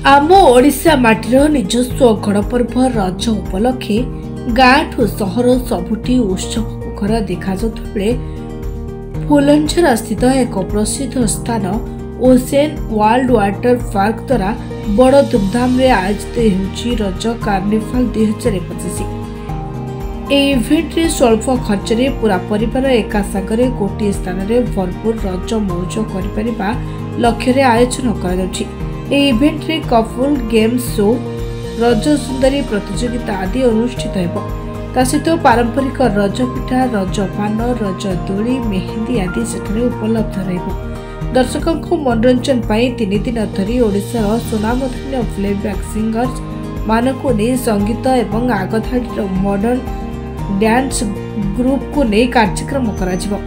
आम ओडिशा माटीर निजस्व गणपर्व रज उपलक्षे गाँ ठू सहर सबुठी उत्सव मुखर देखा बेले फुलंझरा स्थित एक प्रसिद्ध स्थान ओसेन वर्ल्ड वाटर पार्क द्वारा बड़ धूमधाम आयोजित होउछि रज कार्निवाल 2025। इवेंट रे स्वल्प खर्च रे पूरा परिवार एका सागरे गोटे स्थान रे भरपूर रज मौज करिपरिबा लक्ष्य रे आयोजन करा जाउछि। इवेंट रे कपल गेम शो रज सुंदरी प्रतियोगिता आदि अनुष्ठित हेबो। ता सहित पारंपरिक रज पिठा रज पान रज दोली मेहंदी आदि सेठारे उपलब्ध रहइबो। दर्शकों को मनोरंजन पाई 3 दिन धरी ओडिशार सुनामधन्य प्लेबैक सिंगर्स मानकु नै संगीत एवं आगधाड़ीर मॉडर्न डांस ग्रुप को नै कार्यक्रम कराजिबो।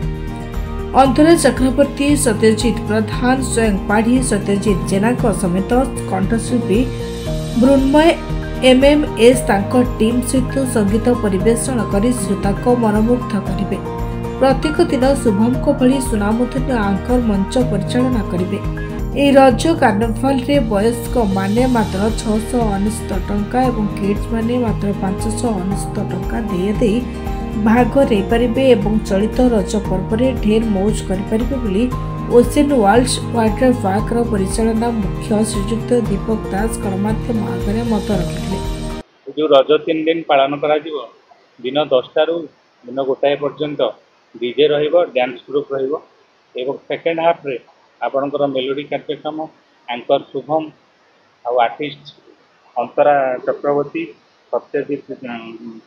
अंतरा चक्रवर्ती सत्यजित प्रधान स्वयं पाढ़ी सत्यजित जेना समेत कंठशिल्पी मृण्मय एमएमएस तांको टीम सहित संगीत परिवेषण कर श्रोता को मनमुग्ध करिवे। प्रत्येक दिन शुभम को भली सुनामधन्य आंकर मंच परिचालना करिवे। ए रज कार्निवाल रे वयस्क माने मात्र 699 टंका एवं किड्स माने मात्र 599 टंका दे भाग रे परिबे एवं चलित रज पर्व रे ढेर मौज करि परिबे बोली ओसेन वर्ल्ड वाटर पार्क रो परिचालना मुख्य श्रीयुक्त दीपक दास गणमाध्यम आगे मत रखिले। जो रज 3 दिन पालन करा जिवो दिन 10 रु दिन 1 पर्यंत डीजे रहिबो डांस ग्रुप रहिबो एवं सेकेंड हाफ रे आपनकर मेलोडी कार्यक्रम एंकर शुभम और आर्टिस्ट अंतरा चक्रवर्ती सत्यजित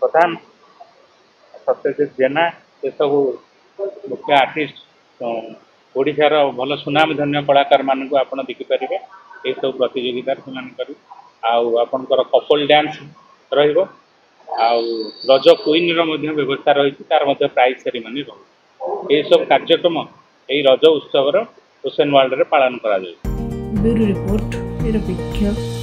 प्रधान सत्यजित जेना ये सब मुख्य आर्टिस्ट ओडिशार भल सुनाम धन्य कलाकार मान को आप देखिपारे। ये सब प्रतियोगिता आपनकर कपल डांस रहिबो आउ रज क्वीन व्यवस्था रही तार प्राइज सेरेमनी रही। ये सब कार्यक्रम यही रज उत्सव ओसेन वर्ल्ड रे पालन करा जाय। ब्यूरो रिपोर्ट निरपेक्ष।